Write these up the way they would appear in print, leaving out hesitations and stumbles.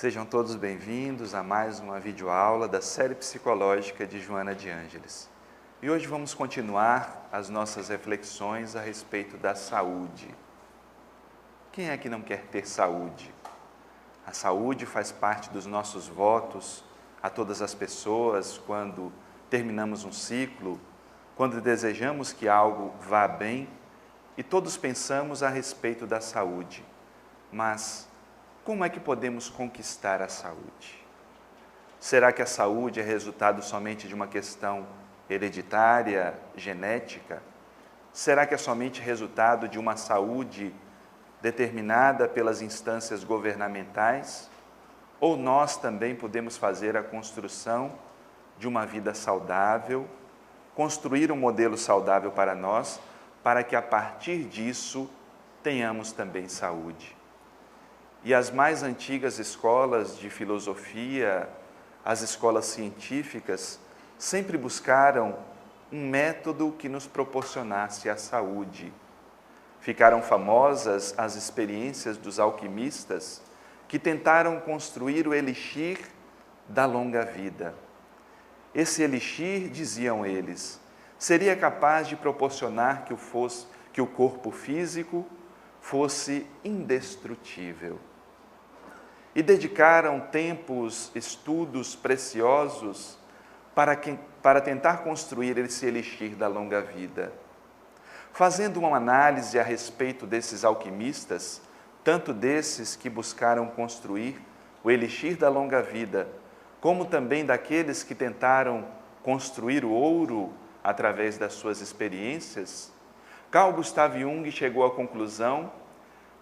Sejam todos bem-vindos a mais uma videoaula da série psicológica de Joana de Ângeles. E hoje vamos continuar as nossas reflexões a respeito da saúde. Quem é que não quer ter saúde? A saúde faz parte dos nossos votos a todas as pessoas quando terminamos um ciclo, quando desejamos que algo vá bem, e todos pensamos a respeito da saúde. Mas como é que podemos conquistar a saúde? Será que a saúde é resultado somente de uma questão hereditária, genética? Será que é somente resultado de uma saúde determinada pelas instâncias governamentais? Ou nós também podemos fazer a construção de uma vida saudável, construir um modelo saudável para nós, para que a partir disso tenhamos também saúde? E as mais antigas escolas de filosofia, as escolas científicas, sempre buscaram um método que nos proporcionasse a saúde. Ficaram famosas as experiências dos alquimistas que tentaram construir o elixir da longa vida. Esse elixir, diziam eles, seria capaz de proporcionar que o corpo físico fosse indestrutível. E dedicaram tempos, estudos preciosos para tentar construir esse elixir da longa vida. Fazendo uma análise a respeito desses alquimistas, tanto desses que buscaram construir o elixir da longa vida, como também daqueles que tentaram construir o ouro através das suas experiências, Carl Gustav Jung chegou à conclusão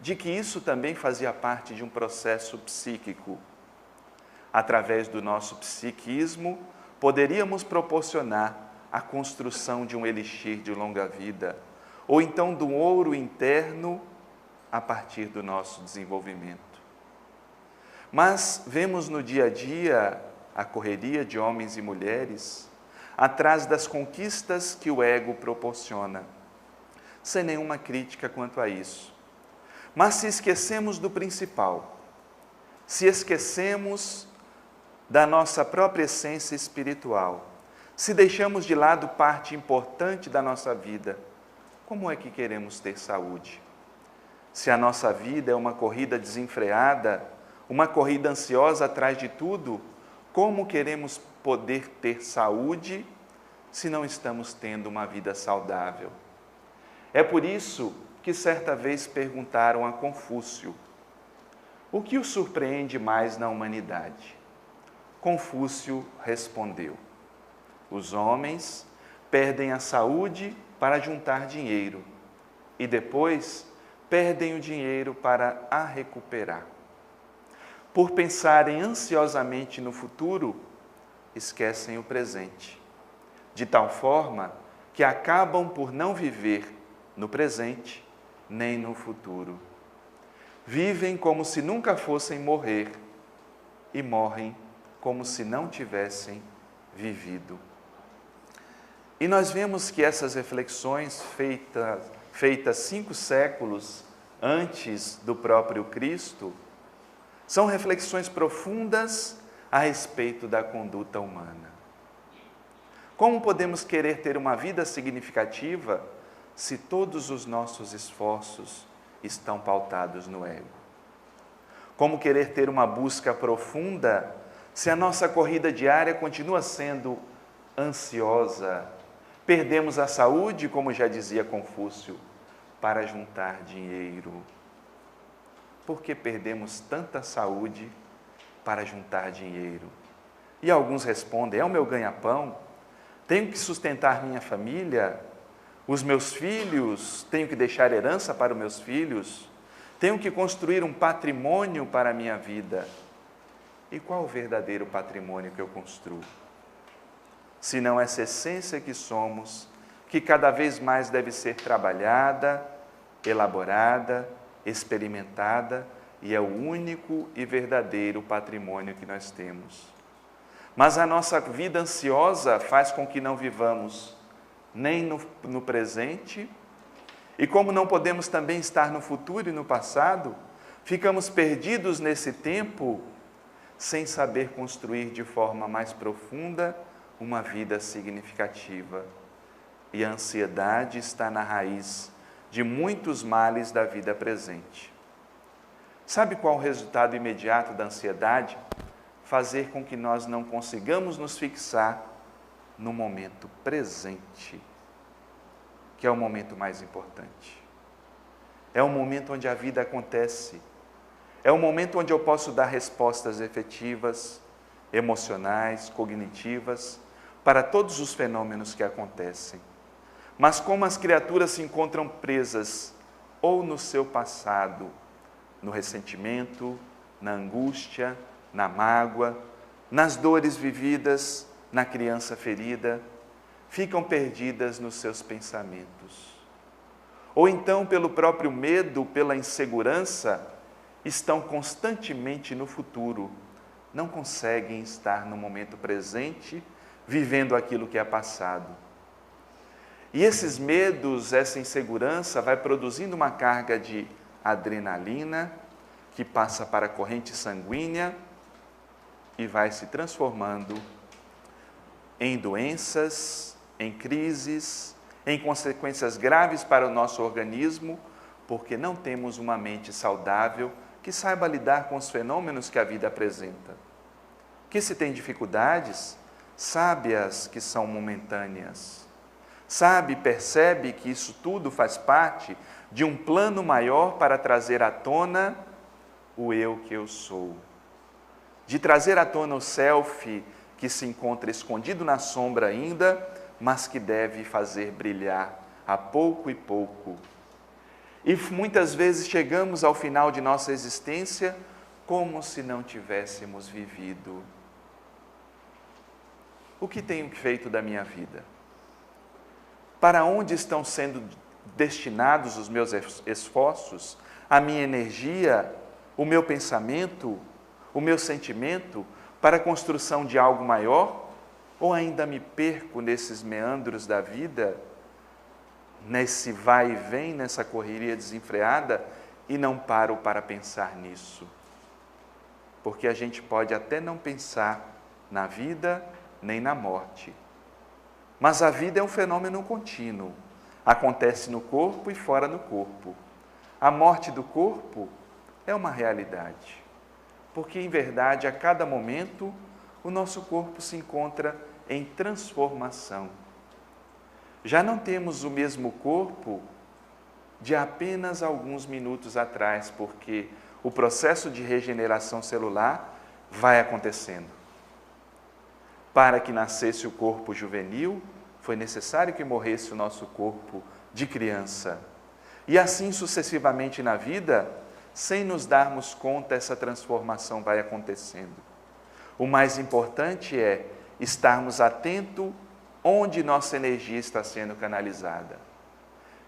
de que isso também fazia parte de um processo psíquico. Através do nosso psiquismo, poderíamos proporcionar a construção de um elixir de longa vida, ou então do ouro interno a partir do nosso desenvolvimento. Mas vemos no dia a dia a correria de homens e mulheres atrás das conquistas que o ego proporciona, sem nenhuma crítica quanto a isso. Mas se esquecemos do principal, se esquecemos da nossa própria essência espiritual, se deixamos de lado parte importante da nossa vida, como é que queremos ter saúde? Se a nossa vida é uma corrida desenfreada, uma corrida ansiosa atrás de tudo, como queremos poder ter saúde se não estamos tendo uma vida saudável? É por isso que certa vez perguntaram a Confúcio: o que o surpreende mais na humanidade? Confúcio respondeu: os homens perdem a saúde para juntar dinheiro e depois perdem o dinheiro para a recuperar. Por pensarem ansiosamente no futuro, esquecem o presente, de tal forma que acabam por não viver no presente nem no futuro. Vivem como se nunca fossem morrer e morrem como se não tivessem vivido. E nós vemos que essas reflexões feitas 5 séculos antes do próprio Cristo, são reflexões profundas a respeito da conduta humana. Como podemos querer ter uma vida significativa se todos os nossos esforços estão pautados no ego? Como querer ter uma busca profunda se a nossa corrida diária continua sendo ansiosa? Perdemos a saúde, como já dizia Confúcio, para juntar dinheiro. Por que perdemos tanta saúde para juntar dinheiro? E alguns respondem: é o meu ganha-pão, tenho que sustentar minha família, os meus filhos, tenho que deixar herança para os meus filhos, tenho que construir um patrimônio para a minha vida. E qual o verdadeiro patrimônio que eu construo? Se não essa essência que somos, que cada vez mais deve ser trabalhada, elaborada, experimentada, e é o único e verdadeiro patrimônio que nós temos. Mas a nossa vida ansiosa faz com que não vivamos nem no presente, e como não podemos também estar no futuro e no passado, ficamos perdidos nesse tempo sem saber construir de forma mais profunda uma vida significativa. E a ansiedade está na raiz de muitos males da vida presente. Sabe qual o resultado imediato da ansiedade? Fazer com que nós não consigamos nos fixar no momento presente, que é o momento mais importante. É o momento onde a vida acontece. É o momento onde eu posso dar respostas efetivas, emocionais, cognitivas, para todos os fenômenos que acontecem. Mas como as criaturas se encontram presas ou no seu passado, no ressentimento, na angústia, na mágoa, nas dores vividas, na criança ferida, ficam perdidas nos seus pensamentos. Ou então, pelo próprio medo, pela insegurança, estão constantemente no futuro, não conseguem estar no momento presente, vivendo aquilo que é passado. E esses medos, essa insegurança vai produzindo uma carga de adrenalina que passa para a corrente sanguínea e vai se transformando em doenças, em crises, em consequências graves para o nosso organismo, porque não temos uma mente saudável que saiba lidar com os fenômenos que a vida apresenta. Que se tem dificuldades, sabe-as que são momentâneas. Sabe, percebe que isso tudo faz parte de um plano maior para trazer à tona o eu que eu sou. De trazer à tona o self que se encontra escondido na sombra ainda, mas que deve fazer brilhar a pouco e pouco. E muitas vezes chegamos ao final de nossa existência como se não tivéssemos vivido. O que tenho feito da minha vida? Para onde estão sendo destinados os meus esforços, a minha energia, o meu pensamento, o meu sentimento para a construção de algo maior? Ou ainda me perco nesses meandros da vida, nesse vai e vem, nessa correria desenfreada e não paro para pensar nisso? Porque a gente pode até não pensar na vida nem na morte. Mas a vida é um fenômeno contínuo, acontece no corpo e fora do corpo. A morte do corpo é uma realidade, porque em verdade a cada momento o nosso corpo se encontra em transformação. Já não temos o mesmo corpo de apenas alguns minutos atrás, porque o processo de regeneração celular vai acontecendo. Para que nascesse o corpo juvenil, foi necessário que morresse o nosso corpo de criança. E assim sucessivamente na vida, sem nos darmos conta, essa transformação vai acontecendo. O mais importante é estarmos atentos onde nossa energia está sendo canalizada.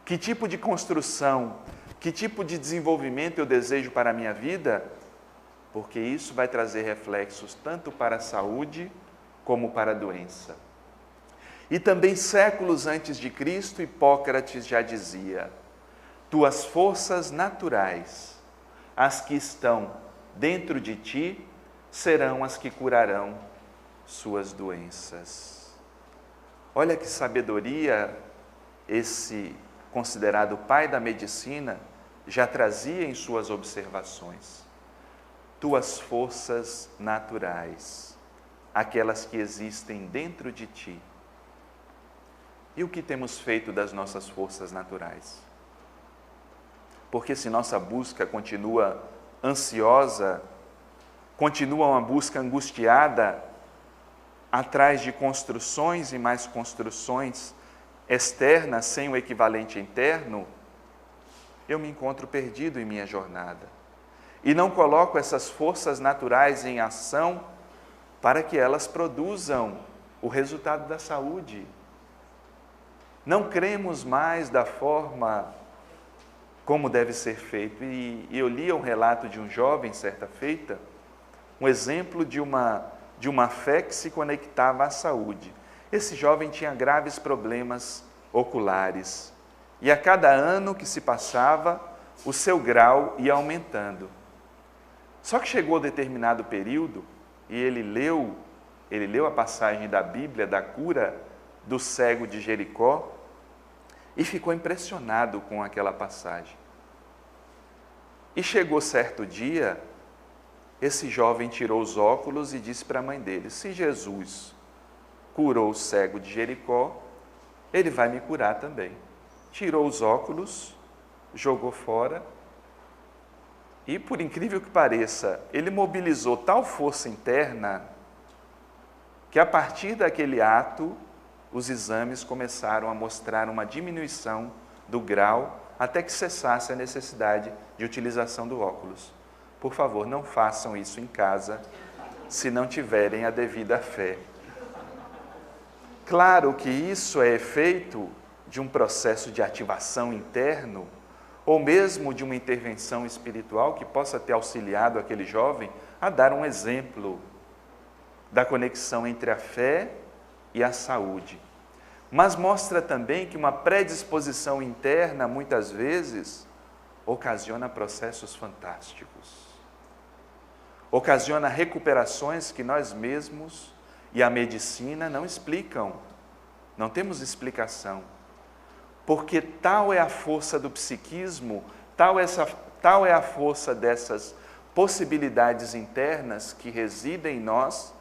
Que tipo de construção, que tipo de desenvolvimento eu desejo para a minha vida? Porque isso vai trazer reflexos tanto para a saúde como para a doença. E também séculos antes de Cristo, Hipócrates já dizia: tuas forças naturais, as que estão dentro de ti, serão as que curarão suas doenças. Olha que sabedoria esse considerado pai da medicina já trazia em suas observações. Tuas forças naturais, aquelas que existem dentro de ti. E o que temos feito das nossas forças naturais? Porque se nossa busca continua ansiosa, continua uma busca angustiada, atrás de construções e mais construções externas, sem o equivalente interno, eu me encontro perdido em minha jornada. E não coloco essas forças naturais em ação para que elas produzam o resultado da saúde. Não cremos mais da forma como deve ser feito. E eu li um relato de um jovem, certa feita, um exemplo de uma fé que se conectava à saúde. Esse jovem tinha graves problemas oculares. E a cada ano que se passava, o seu grau ia aumentando. Só que chegou a determinado período e ele leu a passagem da Bíblia da cura do cego de Jericó e ficou impressionado com aquela passagem. E chegou certo dia, esse jovem tirou os óculos e disse para a mãe dele: se Jesus curou o cego de Jericó, ele vai me curar também. Tirou os óculos, jogou fora e, por incrível que pareça, ele mobilizou tal força interna que, a partir daquele ato, os exames começaram a mostrar uma diminuição do grau até que cessasse a necessidade de utilização do óculos. Por favor, não façam isso em casa se não tiverem a devida fé. Claro que isso é efeito de um processo de ativação interno ou mesmo de uma intervenção espiritual que possa ter auxiliado aquele jovem a dar um exemplo da conexão entre a fé e a saúde. Mas mostra também que uma predisposição interna, muitas vezes, ocasiona processos fantásticos. Ocasiona recuperações que nós mesmos e a medicina não explicam. Não temos explicação. Porque tal é a força do psiquismo, tal é a força dessas possibilidades internas que residem em nós,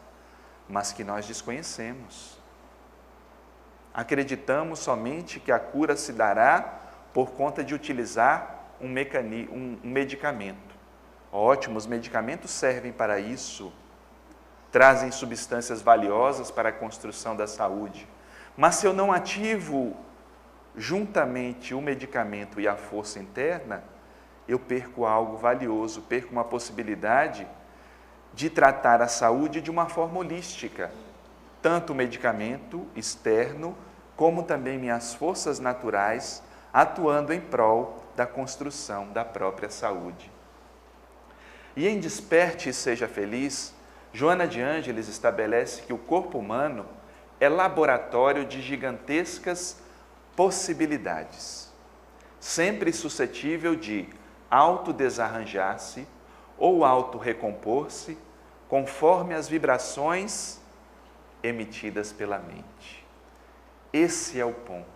mas que nós desconhecemos. Acreditamos somente que a cura se dará por conta de utilizar um medicamento. Ótimo, os medicamentos servem para isso, trazem substâncias valiosas para a construção da saúde. Mas se eu não ativo juntamente o medicamento e a força interna, eu perco algo valioso, perco uma possibilidade de tratar a saúde de uma forma holística. Tanto o medicamento externo, como também minhas forças naturais, atuando em prol da construção da própria saúde. E em Desperte e Seja Feliz, Joana de Ângeles estabelece que o corpo humano é laboratório de gigantescas possibilidades, sempre suscetível de autodesarranjar-se ou autorrecompor-se conforme as vibrações emitidas pela mente. Esse é o ponto.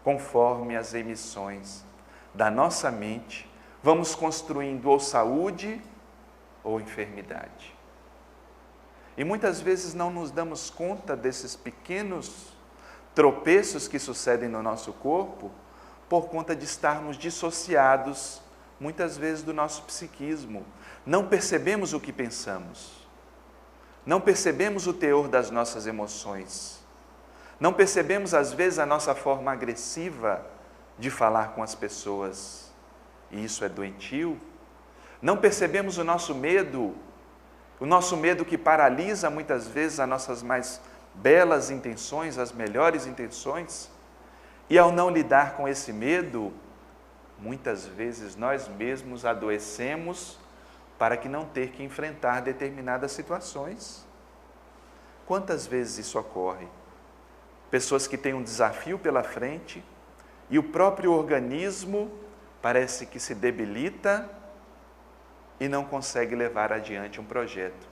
Conforme as emissões da nossa mente, vamos construindo ou saúde ou enfermidade. E muitas vezes não nos damos conta desses pequenos tropeços que sucedem no nosso corpo por conta de estarmos dissociados, muitas vezes, do nosso psiquismo. Não percebemos o que pensamos. Não percebemos o teor das nossas emoções. Não percebemos, às vezes, a nossa forma agressiva de falar com as pessoas. E isso é doentio. Não percebemos o nosso medo que paralisa, muitas vezes, as nossas mais belas intenções, as melhores intenções. E ao não lidar com esse medo, muitas vezes nós mesmos adoecemos para que não ter que enfrentar determinadas situações. Quantas vezes isso ocorre? Pessoas que têm um desafio pela frente e o próprio organismo parece que se debilita e não consegue levar adiante um projeto.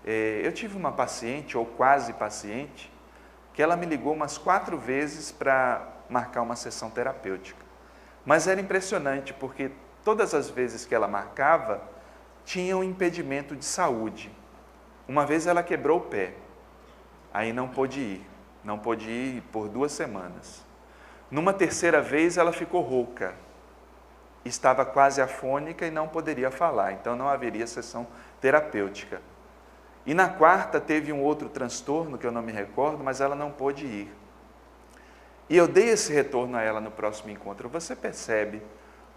Eu tive uma paciente, ou quase paciente, que ela me ligou umas 4 vezes para marcar uma sessão terapêutica. Mas era impressionante, porque todas as vezes que ela marcava, tinha um impedimento de saúde. Uma vez ela quebrou o pé, aí não pôde ir por 2 semanas. Numa terceira vez ela ficou rouca, estava quase afônica e não poderia falar, então não haveria sessão terapêutica. E na quarta teve um outro transtorno que eu não me recordo, mas ela não pôde ir. E eu dei esse retorno a ela no próximo encontro. Você percebe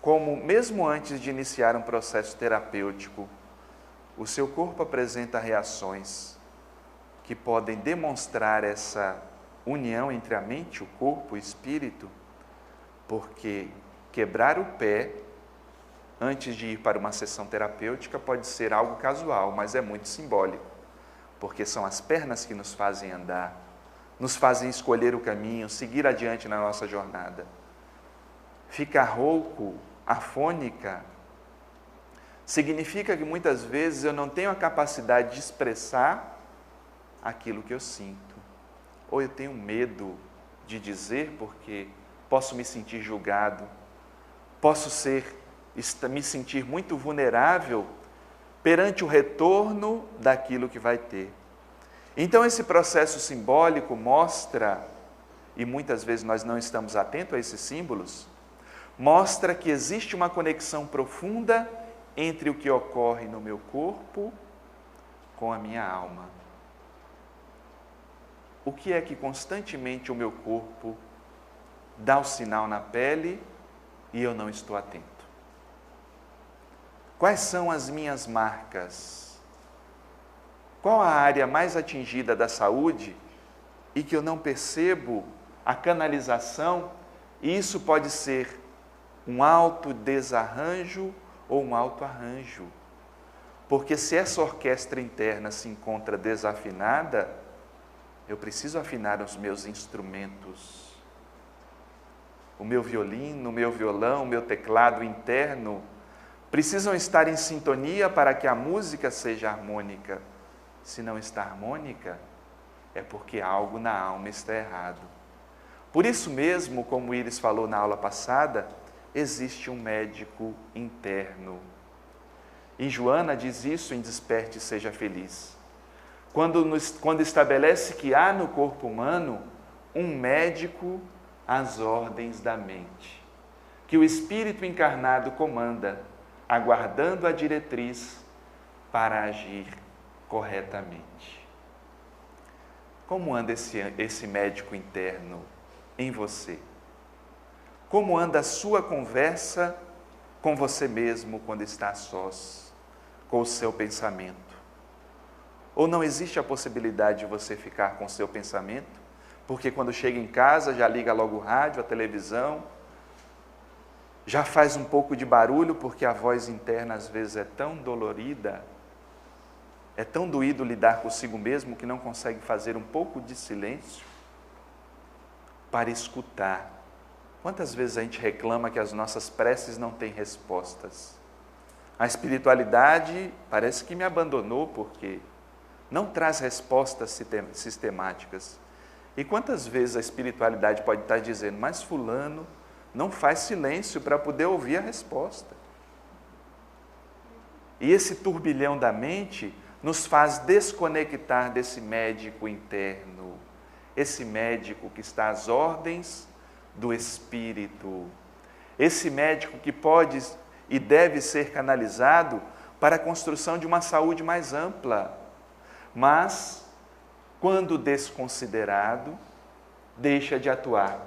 como, mesmo antes de iniciar um processo terapêutico, o seu corpo apresenta reações que podem demonstrar essa união entre a mente, o corpo e o espírito, porque quebrar o pé antes de ir para uma sessão terapêutica pode ser algo casual, mas é muito simbólico, porque são as pernas que nos fazem andar, nos fazem escolher o caminho, seguir adiante na nossa jornada. Ficar rouco, afônica, Significa que muitas vezes eu não tenho a capacidade de expressar aquilo que eu sinto. Ou eu tenho medo de dizer porque posso me sentir julgado, posso me sentir muito vulnerável perante o retorno daquilo que vai ter. Então esse processo simbólico mostra, e muitas vezes nós não estamos atentos a esses símbolos, mostra que existe uma conexão profunda entre o que ocorre no meu corpo com a minha alma. O que é que constantemente o meu corpo dá o sinal na pele e eu não estou atento? Quais são as minhas marcas? Qual a área mais atingida da saúde e que eu não percebo a canalização? E isso pode ser um autodesarranjo ou um autoarranjo. Porque se essa orquestra interna se encontra desafinada, eu preciso afinar os meus instrumentos. O meu violino, o meu violão, o meu teclado interno precisam estar em sintonia para que a música seja harmônica. Se não está harmônica, é porque algo na alma está errado. Por isso mesmo, como o Iris falou na aula passada, existe um médico interno. E Joana diz isso em Desperte e Seja Feliz. Quando estabelece que há no corpo humano um médico às ordens da mente, que o espírito encarnado comanda, aguardando a diretriz para agir corretamente. Como anda esse médico interno em você? Como anda a sua conversa com você mesmo quando está a sós, com o seu pensamento? Ou não existe a possibilidade de você ficar com o seu pensamento, porque quando chega em casa já liga logo o rádio, a televisão, já faz um pouco de barulho, porque a voz interna às vezes é tão dolorida, é tão doído lidar consigo mesmo que não consegue fazer um pouco de silêncio para escutar. Quantas vezes a gente reclama que as nossas preces não têm respostas? A espiritualidade parece que me abandonou porque não traz respostas sistemáticas. E quantas vezes a espiritualidade pode estar dizendo, mas fulano não faz silêncio para poder ouvir a resposta. E esse turbilhão da mente nos faz desconectar desse médico interno, esse médico que está às ordens do Espírito, esse médico que pode e deve ser canalizado para a construção de uma saúde mais ampla, mas, quando desconsiderado, deixa de atuar,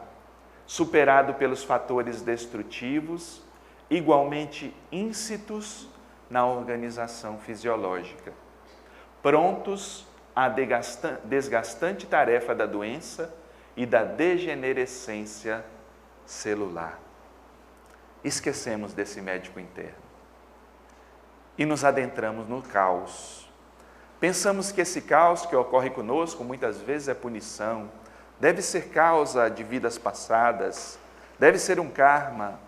superado pelos fatores destrutivos, igualmente íncitos na organização fisiológica, prontos à desgastante tarefa da doença e da degenerescência celular. Esquecemos desse médico interno e nos adentramos no caos. Pensamos que esse caos que ocorre conosco muitas vezes é punição, deve ser causa de vidas passadas, deve ser um karma.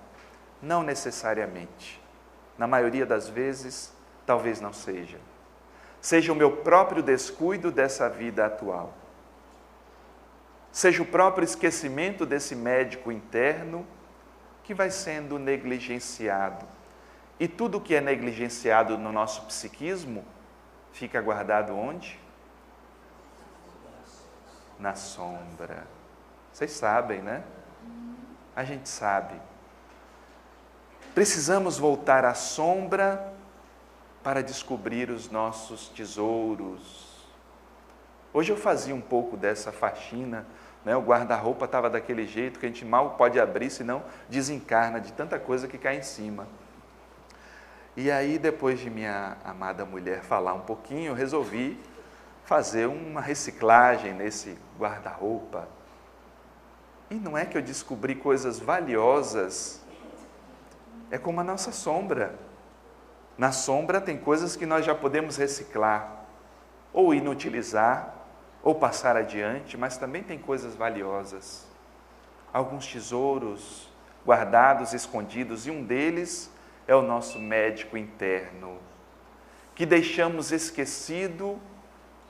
Não necessariamente. Na maioria das vezes, talvez não seja. Seja o meu próprio descuido dessa vida atual. Seja o próprio esquecimento desse médico interno que vai sendo negligenciado. E tudo que é negligenciado no nosso psiquismo fica guardado onde? Na sombra. Vocês sabem, né? A gente sabe. Precisamos voltar à sombra para descobrir os nossos tesouros. Hoje eu fazia um pouco dessa faxina, né? O guarda-roupa estava daquele jeito que a gente mal pode abrir, senão desencarna de tanta coisa que cai em cima. E aí, depois de minha amada mulher falar um pouquinho, eu resolvi fazer uma reciclagem nesse guarda-roupa. E não é que eu descobri coisas valiosas, é como a nossa sombra. Na sombra tem coisas que nós já podemos reciclar, ou inutilizar, ou passar adiante, mas também tem coisas valiosas. Alguns tesouros guardados, escondidos, e um deles é o nosso médico interno, que deixamos esquecido,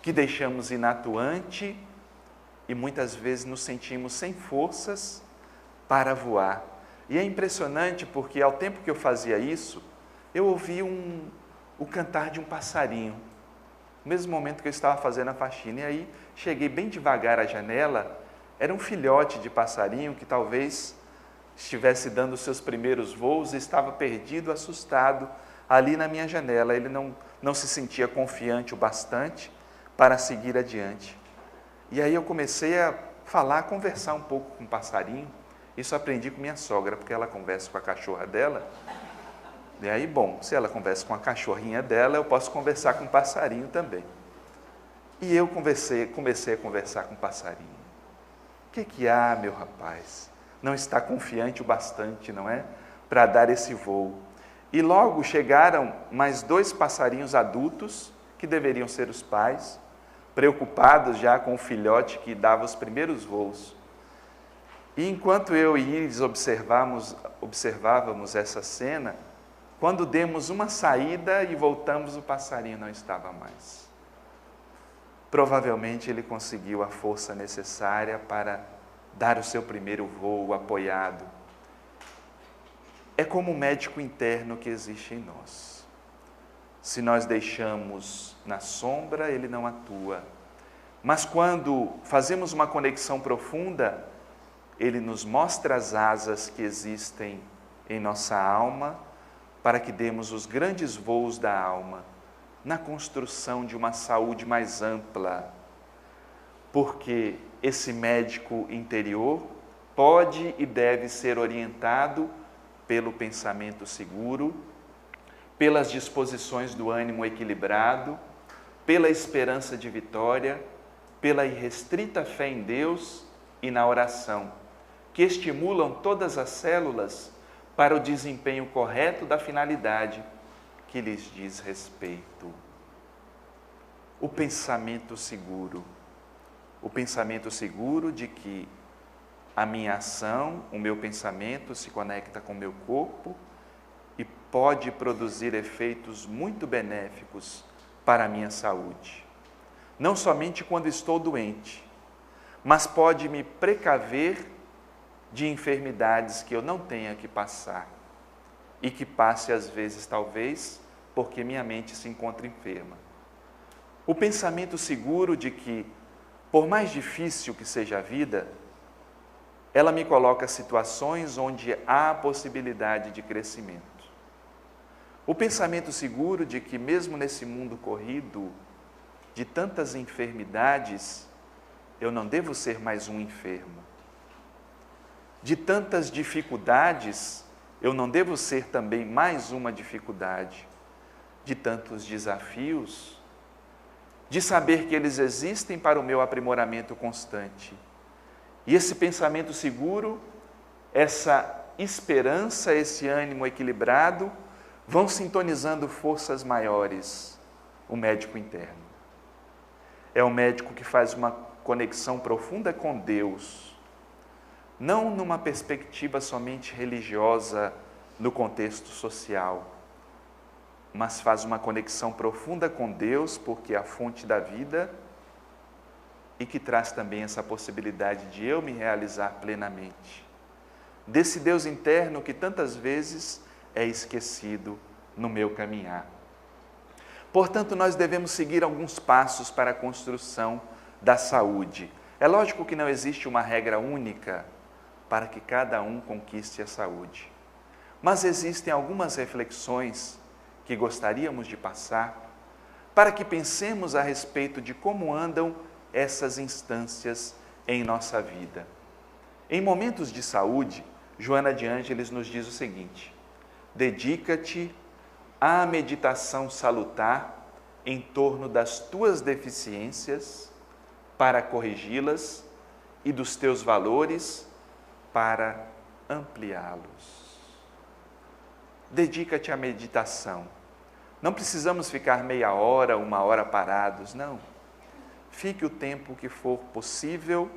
que deixamos inatuante e muitas vezes nos sentimos sem forças para voar. E é impressionante porque ao tempo que eu fazia isso, eu ouvi o cantar de um passarinho, no mesmo momento que eu estava fazendo a faxina. E aí cheguei bem devagar à janela, era um filhote de passarinho que talvez estivesse dando os seus primeiros voos e estava perdido, assustado, ali na minha janela. Ele não se sentia confiante o bastante para seguir adiante. E aí eu comecei a falar, a conversar um pouco com o passarinho. Isso aprendi com minha sogra, porque ela conversa com a cachorra dela. E aí, bom, se ela conversa com a cachorrinha dela, eu posso conversar com o passarinho também. E eu comecei a conversar com o passarinho. O que há, meu rapaz? Não está confiante o bastante, não é? Para dar esse voo. E logo chegaram mais 2 passarinhos adultos, que deveriam ser os pais, preocupados já com o filhote que dava os primeiros voos. E enquanto eu e Iris observávamos essa cena, quando demos uma saída e voltamos, o passarinho não estava mais. Provavelmente ele conseguiu a força necessária para dar o seu primeiro voo apoiado. É como um médico interno que existe em nós. Se nós deixamos na sombra, ele não atua. Mas quando fazemos uma conexão profunda, ele nos mostra as asas que existem em nossa alma, para que demos os grandes voos da alma, na construção de uma saúde mais ampla. Porque esse médico interior pode e deve ser orientado pelo pensamento seguro, pelas disposições do ânimo equilibrado, pela esperança de vitória, pela irrestrita fé em Deus e na oração, que estimulam todas as células para o desempenho correto da finalidade que lhes diz respeito. O pensamento seguro de que a minha ação, o meu pensamento se conecta com o meu corpo e pode produzir efeitos muito benéficos para a minha saúde. Não somente quando estou doente, mas pode me precaver de enfermidades que eu não tenha que passar e que passe às vezes, talvez, porque minha mente se encontra enferma. O pensamento seguro de que, por mais difícil que seja a vida, ela me coloca situações onde há possibilidade de crescimento. O pensamento seguro de que, mesmo nesse mundo corrido, de tantas enfermidades, eu não devo ser mais um enfermo. De tantas dificuldades, eu não devo ser também mais uma dificuldade. De tantos desafios, de saber que eles existem para o meu aprimoramento constante. E esse pensamento seguro, essa esperança, esse ânimo equilibrado, vão sintonizando forças maiores, o médico interno. É o médico que faz uma conexão profunda com Deus, não numa perspectiva somente religiosa no contexto social, mas faz uma conexão profunda com Deus, porque é a fonte da vida e que traz também essa possibilidade de eu me realizar plenamente. Desse Deus interno que tantas vezes é esquecido no meu caminhar. Portanto, nós devemos seguir alguns passos para a construção da saúde. É lógico que não existe uma regra única para que cada um conquiste a saúde. Mas existem algumas reflexões que gostaríamos de passar para que pensemos a respeito de como andam essas instâncias em nossa vida. Em momentos de saúde, Joana de Ângeles nos diz o seguinte: dedica-te à meditação salutar em torno das tuas deficiências para corrigi-las e dos teus valores para ampliá-los. Dedica-te à meditação. Não precisamos ficar meia hora, 1 hora parados, não. Fique o tempo que for possível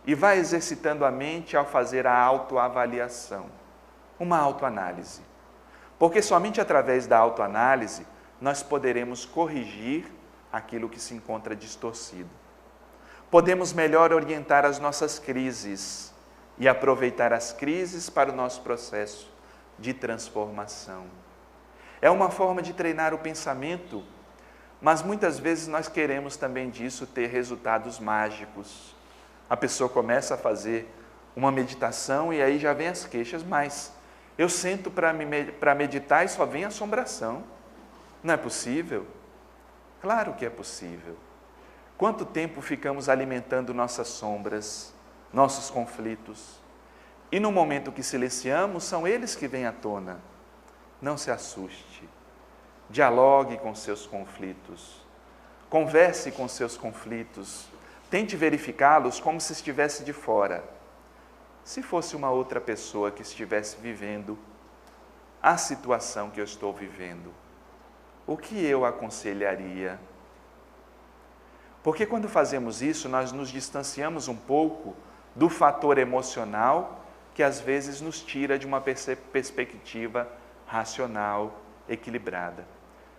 e vá exercitando a mente ao fazer a autoavaliação, uma autoanálise. Porque somente através da autoanálise nós poderemos corrigir aquilo que se encontra distorcido. Podemos melhor orientar as nossas crises e aproveitar as crises para o nosso processo de transformação. É uma forma de treinar o pensamento, mas muitas vezes nós queremos também disso ter resultados mágicos. A pessoa começa a fazer uma meditação e aí já vem as queixas, mas eu sento para meditar e só vem assombração. Não é possível? Claro que é possível. Quanto tempo ficamos alimentando nossas sombras, nossos conflitos? E no momento que silenciamos, são eles que vêm à tona. Não se assuste. Dialogue com seus conflitos. Converse com seus conflitos. Tente verificá-los como se estivesse de fora. Se fosse uma outra pessoa que estivesse vivendo a situação que eu estou vivendo, o que eu aconselharia? Porque quando fazemos isso, nós nos distanciamos um pouco do fator emocional que às vezes nos tira de uma perspectiva racional, equilibrada.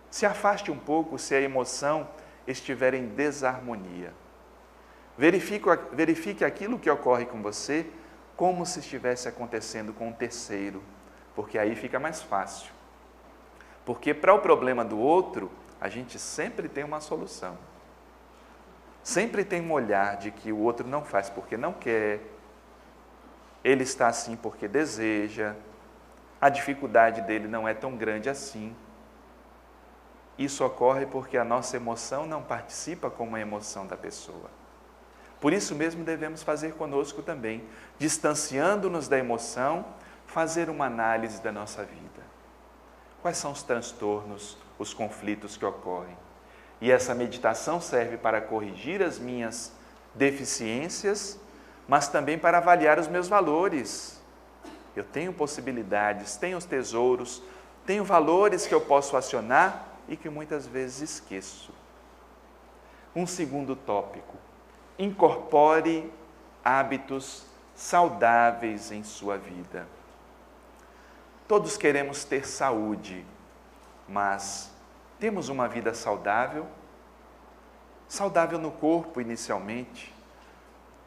Se afaste um pouco se a emoção estiver em desarmonia. Verifique aquilo que ocorre com você como se estivesse acontecendo com um terceiro, porque aí fica mais fácil. Porque para o problema do outro, a gente sempre tem uma solução. Sempre tem um olhar de que o outro não faz porque não quer, ele está assim porque deseja, a dificuldade dele não é tão grande assim. Isso ocorre porque a nossa emoção não participa como a emoção da pessoa. Por isso mesmo devemos fazer conosco também, distanciando-nos da emoção, fazer uma análise da nossa vida. Quais são os transtornos, os conflitos que ocorrem? E essa meditação serve para corrigir as minhas deficiências, mas também para avaliar os meus valores. Eu tenho possibilidades, tenho os tesouros, tenho valores que eu posso acionar e que muitas vezes esqueço. Um segundo tópico: incorpore hábitos saudáveis em sua vida. Todos queremos ter saúde, mas temos uma vida saudável? Saudável no corpo inicialmente,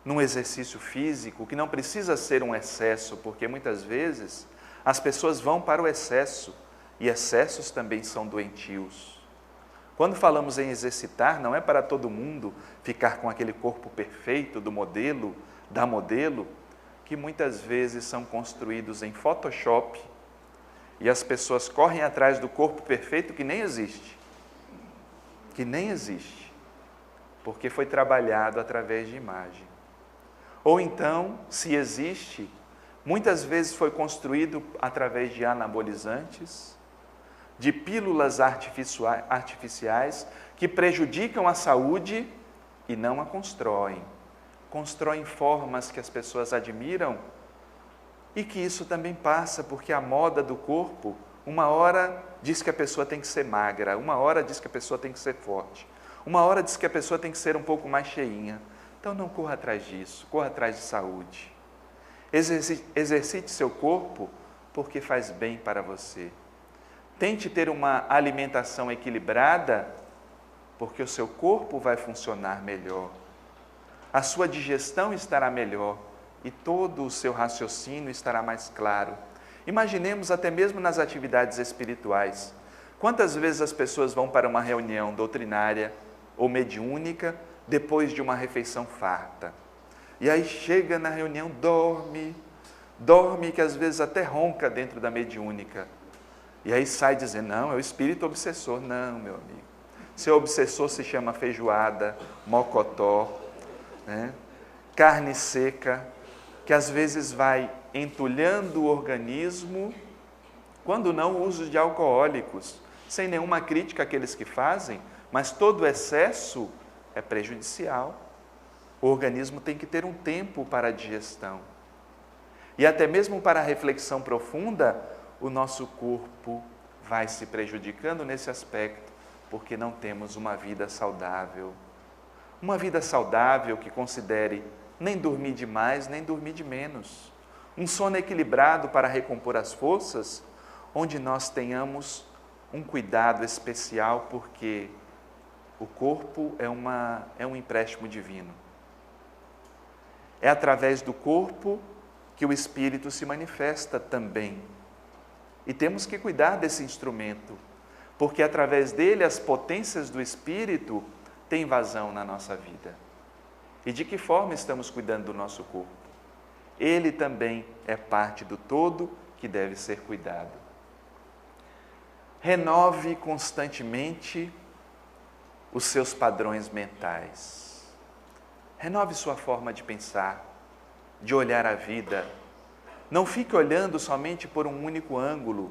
num exercício físico que não precisa ser um excesso, porque muitas vezes as pessoas vão para o excesso e excessos também são doentios. Quando falamos em exercitar, não é para todo mundo ficar com aquele corpo perfeito do modelo, da modelo, que muitas vezes são construídos em Photoshop e as pessoas correm atrás do corpo perfeito que nem existe. Que nem existe, porque foi trabalhado através de imagem. Ou então, se existe, muitas vezes foi construído através de anabolizantes, de pílulas artificiais que prejudicam a saúde e não a constroem. Constroem formas que as pessoas admiram e que isso também passa, porque a moda do corpo, uma hora diz que a pessoa tem que ser magra, uma hora diz que a pessoa tem que ser forte, uma hora diz que a pessoa tem que ser um pouco mais cheinha. Então não corra atrás disso, corra atrás de saúde. Exercite seu corpo porque faz bem para você. Tente ter uma alimentação equilibrada porque o seu corpo vai funcionar melhor. A sua digestão estará melhor e todo o seu raciocínio estará mais claro. Imaginemos até mesmo nas atividades espirituais. Quantas vezes as pessoas vão para uma reunião doutrinária ou mediúnica depois de uma refeição farta? E aí chega na reunião, dorme que às vezes até ronca dentro da mediúnica. E aí sai dizendo, não, é o espírito obsessor. Não, meu amigo. Seu obsessor se chama feijoada, mocotó, né? Carne seca, que às vezes vai entulhando o organismo, quando não o uso de alcoólicos, sem nenhuma crítica àqueles que fazem, mas todo excesso é prejudicial. O organismo tem que ter um tempo para a digestão. E até mesmo para a reflexão profunda, o nosso corpo vai se prejudicando nesse aspecto, porque não temos uma vida saudável. Uma vida saudável que considere nem dormir demais, nem dormir de menos. Um sono equilibrado para recompor as forças, onde nós tenhamos um cuidado especial, porque o corpo é um empréstimo divino. É através do corpo que o Espírito se manifesta também. E temos que cuidar desse instrumento, porque através dele as potências do Espírito têm vazão na nossa vida. E de que forma estamos cuidando do nosso corpo? Ele também é parte do todo que deve ser cuidado. Renove constantemente os seus padrões mentais. Renove sua forma de pensar, de olhar a vida. Não fique olhando somente por um único ângulo.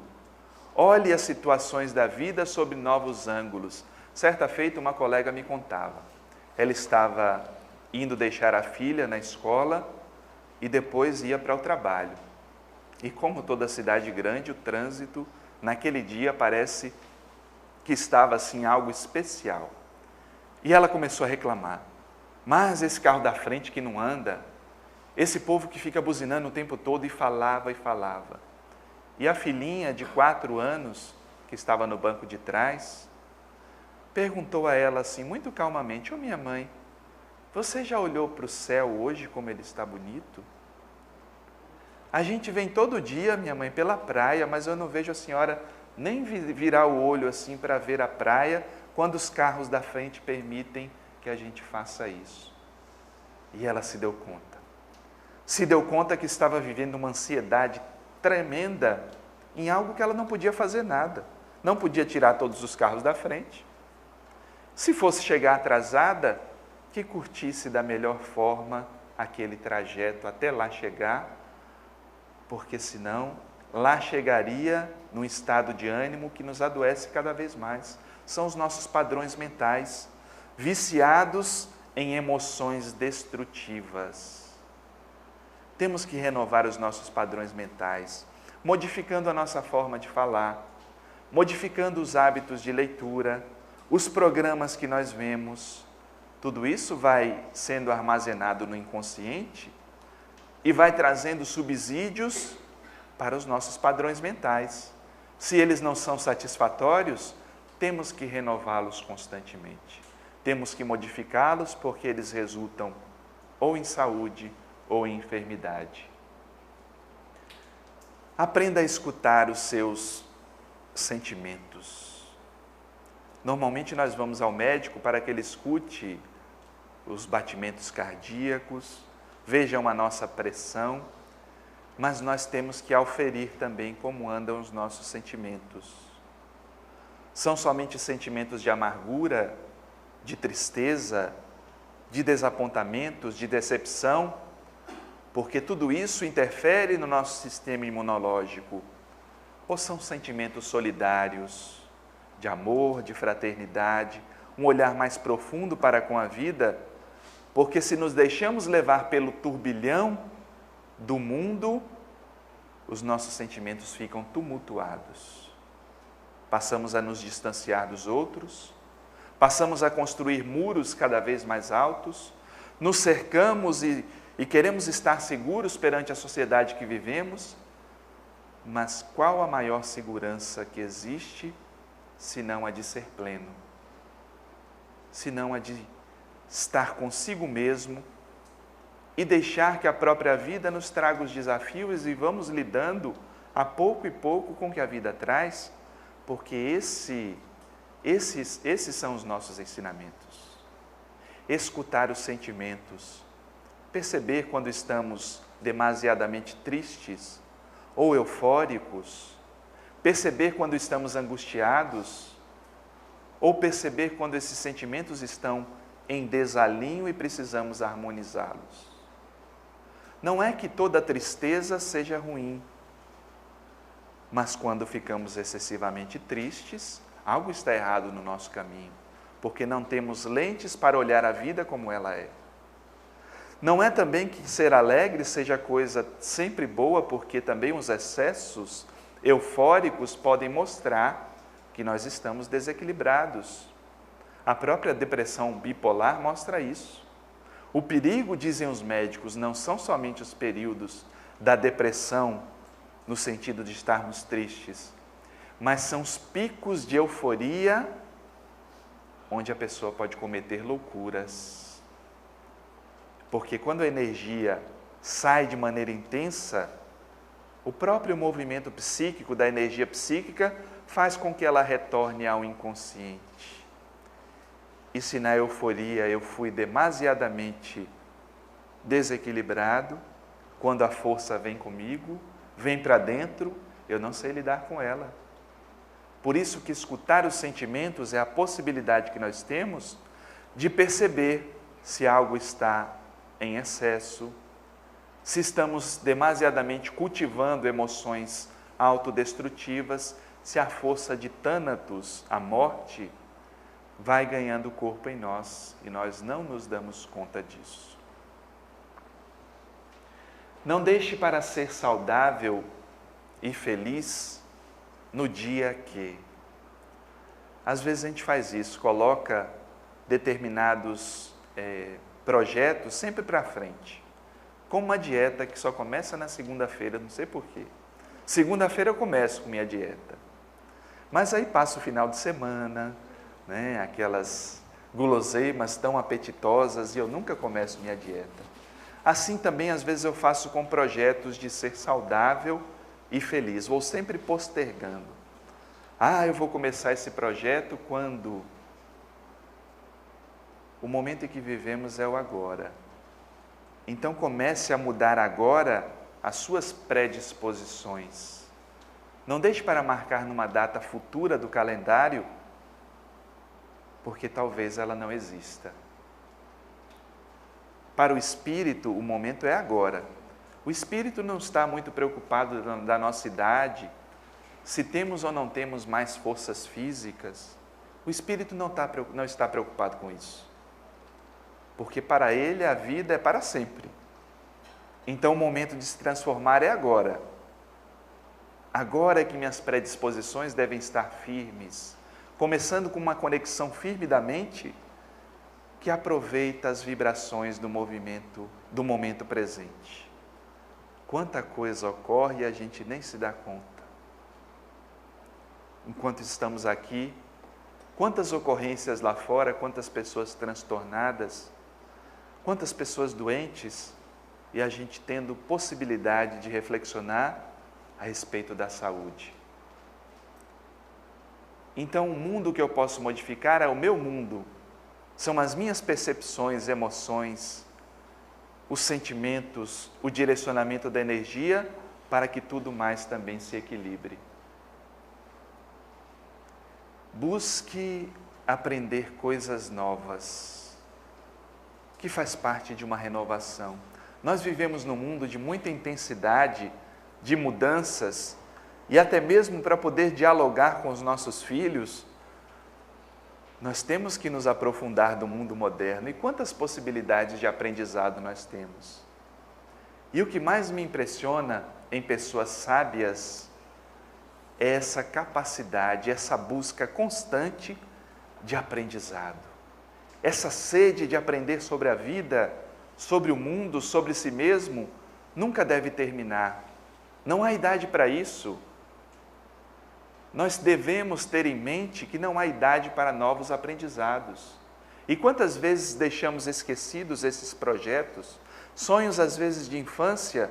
Olhe as situações da vida sob novos ângulos. Certa feita, uma colega me contava. Ela estava indo deixar a filha na escola e depois ia para o trabalho. E como toda cidade grande, o trânsito naquele dia parece que estava assim algo especial. E ela começou a reclamar. Mas esse carro da frente que não anda, esse povo que fica buzinando o tempo todo, e falava e falava. E a filhinha de 4 anos, que estava no banco de trás, perguntou a ela assim, muito calmamente: ô minha mãe, você já olhou para o céu hoje como ele está bonito? A gente vem todo dia, minha mãe, pela praia, mas eu não vejo a senhora nem virar o olho assim para ver a praia, quando os carros da frente permitem que a gente faça isso. E ela se deu conta. Se deu conta que estava vivendo uma ansiedade tremenda em algo que ela não podia fazer nada. Não podia tirar todos os carros da frente. Se fosse chegar atrasada, que curtisse da melhor forma aquele trajeto até lá chegar, porque senão lá chegaria num estado de ânimo que nos adoece cada vez mais. São os nossos padrões mentais, viciados em emoções destrutivas. Temos que renovar os nossos padrões mentais, modificando a nossa forma de falar, modificando os hábitos de leitura, os programas que nós vemos. Tudo isso vai sendo armazenado no inconsciente e vai trazendo subsídios para os nossos padrões mentais. Se eles não são satisfatórios, temos que renová-los constantemente. Temos que modificá-los porque eles resultam ou em saúde ou em enfermidade. Aprenda a escutar os seus sentimentos. Normalmente nós vamos ao médico para que ele escute os batimentos cardíacos, vejam a nossa pressão, mas nós temos que auferir também como andam os nossos sentimentos. São somente sentimentos de amargura, de tristeza, de desapontamentos, de decepção, porque tudo isso interfere no nosso sistema imunológico. Ou são sentimentos solidários, de amor, de fraternidade, um olhar mais profundo para com a vida, porque se nos deixamos levar pelo turbilhão do mundo, os nossos sentimentos ficam tumultuados. Passamos a nos distanciar dos outros, passamos a construir muros cada vez mais altos, nos cercamos e queremos estar seguros perante a sociedade que vivemos, mas qual a maior segurança que existe, senão a de ser pleno, senão a de estar consigo mesmo e deixar que a própria vida nos traga os desafios e vamos lidando a pouco e pouco com o que a vida traz, porque esses são os nossos ensinamentos. Escutar os sentimentos, perceber quando estamos demasiadamente tristes ou eufóricos, perceber quando estamos angustiados, ou perceber quando esses sentimentos estão em desalinho e precisamos harmonizá-los. Não é que toda tristeza seja ruim, mas quando ficamos excessivamente tristes, algo está errado no nosso caminho, porque não temos lentes para olhar a vida como ela é. Não é também que ser alegre seja coisa sempre boa, porque também os excessos eufóricos podem mostrar que nós estamos desequilibrados. A própria depressão bipolar mostra isso. O perigo, dizem os médicos, não são somente os períodos da depressão, no sentido de estarmos tristes, mas são os picos de euforia onde a pessoa pode cometer loucuras. Porque quando a energia sai de maneira intensa, o próprio movimento psíquico da energia psíquica faz com que ela retorne ao inconsciente. E se na euforia eu fui demasiadamente desequilibrado, quando a força vem comigo, vem para dentro, eu não sei lidar com ela. Por isso que escutar os sentimentos é a possibilidade que nós temos de perceber se algo está em excesso, se estamos demasiadamente cultivando emoções autodestrutivas, se a força de Thanatos, a morte, vai ganhando corpo em nós e nós não nos damos conta disso. Não deixe para ser saudável e feliz no dia que. Às vezes a gente faz isso, coloca determinados projetos sempre para frente. Como uma dieta que só começa na segunda-feira, não sei porquê. Segunda-feira eu começo com minha dieta. Mas aí passa o final de semana, né, aquelas guloseimas tão apetitosas e eu nunca começo minha dieta. Assim também, às vezes, eu faço com projetos de ser saudável e feliz. Vou sempre postergando. Eu vou começar esse projeto quando? O momento em que vivemos é o agora. Então, comece a mudar agora as suas predisposições. Não deixe para marcar numa data futura do calendário, porque talvez ela não exista. Para o espírito, o momento é agora. O espírito não está muito preocupado da nossa idade, se temos ou não temos mais forças físicas. O espírito não está preocupado com isso. Porque para ele a vida é para sempre. Então o momento de se transformar é agora. Agora é que minhas predisposições devem estar firmes, começando com uma conexão firme da mente, que aproveita as vibrações do movimento, do momento presente. Quanta coisa ocorre e a gente nem se dá conta. Enquanto estamos aqui, quantas ocorrências lá fora, quantas pessoas transtornadas, quantas pessoas doentes, e a gente tendo possibilidade de reflexionar a respeito da saúde. Então, o mundo que eu posso modificar é o meu mundo. São as minhas percepções, emoções, os sentimentos, o direcionamento da energia para que tudo mais também se equilibre. Busque aprender coisas novas, que faz parte de uma renovação. Nós vivemos num mundo de muita intensidade, de mudanças, e até mesmo para poder dialogar com os nossos filhos, nós temos que nos aprofundar do mundo moderno. E quantas possibilidades de aprendizado nós temos? E o que mais me impressiona em pessoas sábias é essa capacidade, essa busca constante de aprendizado. Essa sede de aprender sobre a vida, sobre o mundo, sobre si mesmo, nunca deve terminar. Não há idade para isso. Nós devemos ter em mente que não há idade para novos aprendizados. E quantas vezes deixamos esquecidos esses projetos, sonhos às vezes de infância,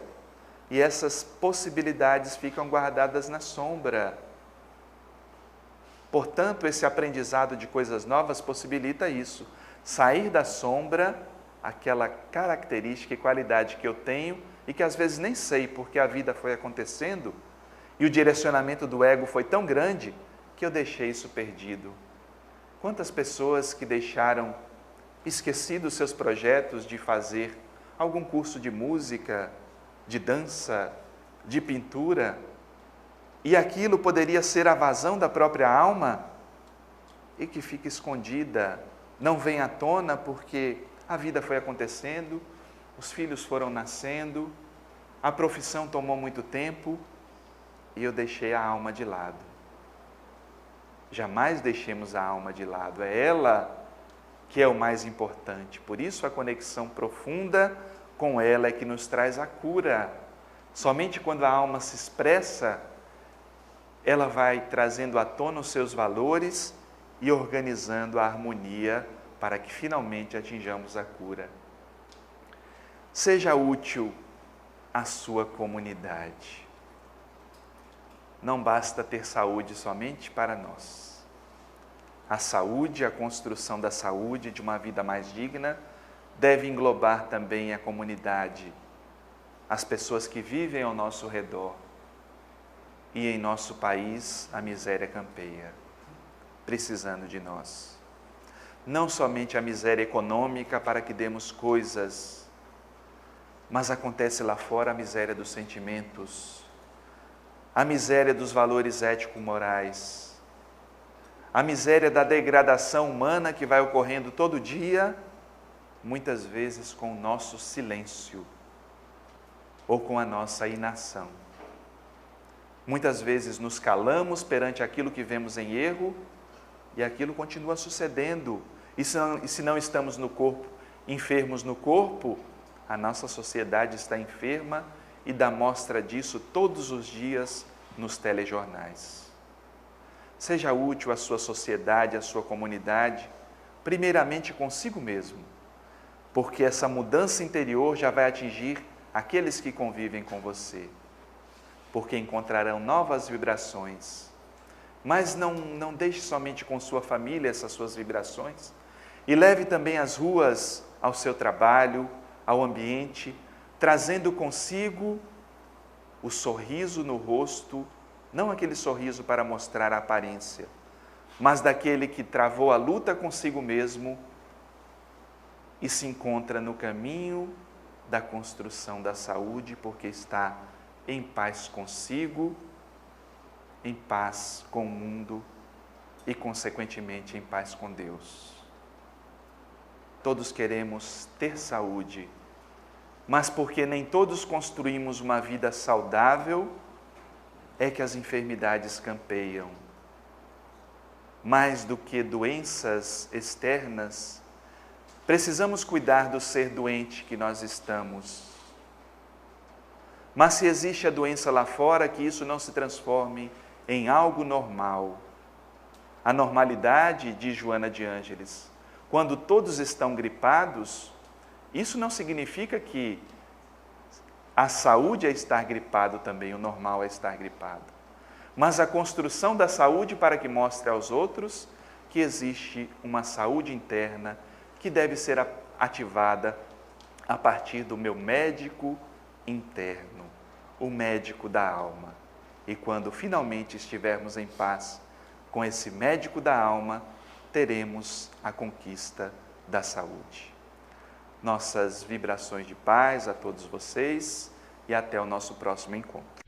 e essas possibilidades ficam guardadas na sombra. Portanto, esse aprendizado de coisas novas possibilita isso, sair da sombra, aquela característica e qualidade que eu tenho e que às vezes nem sei porque a vida foi acontecendo, e o direcionamento do ego foi tão grande que eu deixei isso perdido. Quantas pessoas que deixaram esquecidos seus projetos de fazer algum curso de música, de dança, de pintura, e aquilo poderia ser a vazão da própria alma, e que fica escondida, não vem à tona porque a vida foi acontecendo, os filhos foram nascendo, a profissão tomou muito tempo, e eu deixei a alma de lado. Jamais deixemos a alma de lado, é ela que é o mais importante. Por isso a conexão profunda com ela é que nos traz a cura. Somente quando a alma se expressa, ela vai trazendo à tona os seus valores e organizando a harmonia para que finalmente atinjamos a cura. Seja útil à sua comunidade. Não basta ter saúde somente para nós. A saúde, a construção da saúde, de uma vida mais digna, deve englobar também a comunidade, as pessoas que vivem ao nosso redor. E em nosso país, a miséria campeia, precisando de nós. Não somente a miséria econômica para que demos coisas, mas acontece lá fora a miséria dos sentimentos, a miséria dos valores ético-morais, a miséria da degradação humana que vai ocorrendo todo dia, muitas vezes com o nosso silêncio ou com a nossa inação. Muitas vezes nos calamos perante aquilo que vemos em erro e aquilo continua sucedendo. E se não estamos no corpo, enfermos no corpo, a nossa sociedade está enferma e dá mostra disso todos os dias nos telejornais. Seja útil à sua sociedade, à sua comunidade, primeiramente consigo mesmo, porque essa mudança interior já vai atingir aqueles que convivem com você, porque encontrarão novas vibrações. Mas não deixe somente com sua família essas suas vibrações, e leve também às ruas, ao seu trabalho, ao ambiente, trazendo consigo o sorriso no rosto, não aquele sorriso para mostrar a aparência, mas daquele que travou a luta consigo mesmo e se encontra no caminho da construção da saúde, porque está em paz consigo, em paz com o mundo e, consequentemente, em paz com Deus. Todos queremos ter saúde, mas porque nem todos construímos uma vida saudável, é que as enfermidades campeiam. Mais do que doenças externas, precisamos cuidar do ser doente que nós estamos. Mas se existe a doença lá fora, que isso não se transforme em algo normal. A normalidade, diz Joana de Ângeles, quando todos estão gripados, isso não significa que a saúde é estar gripado também, o normal é estar gripado. Mas a construção da saúde para que mostre aos outros que existe uma saúde interna que deve ser ativada a partir do meu médico interno, o médico da alma. E quando finalmente estivermos em paz com esse médico da alma, teremos a conquista da saúde. Nossas vibrações de paz a todos vocês e até o nosso próximo encontro.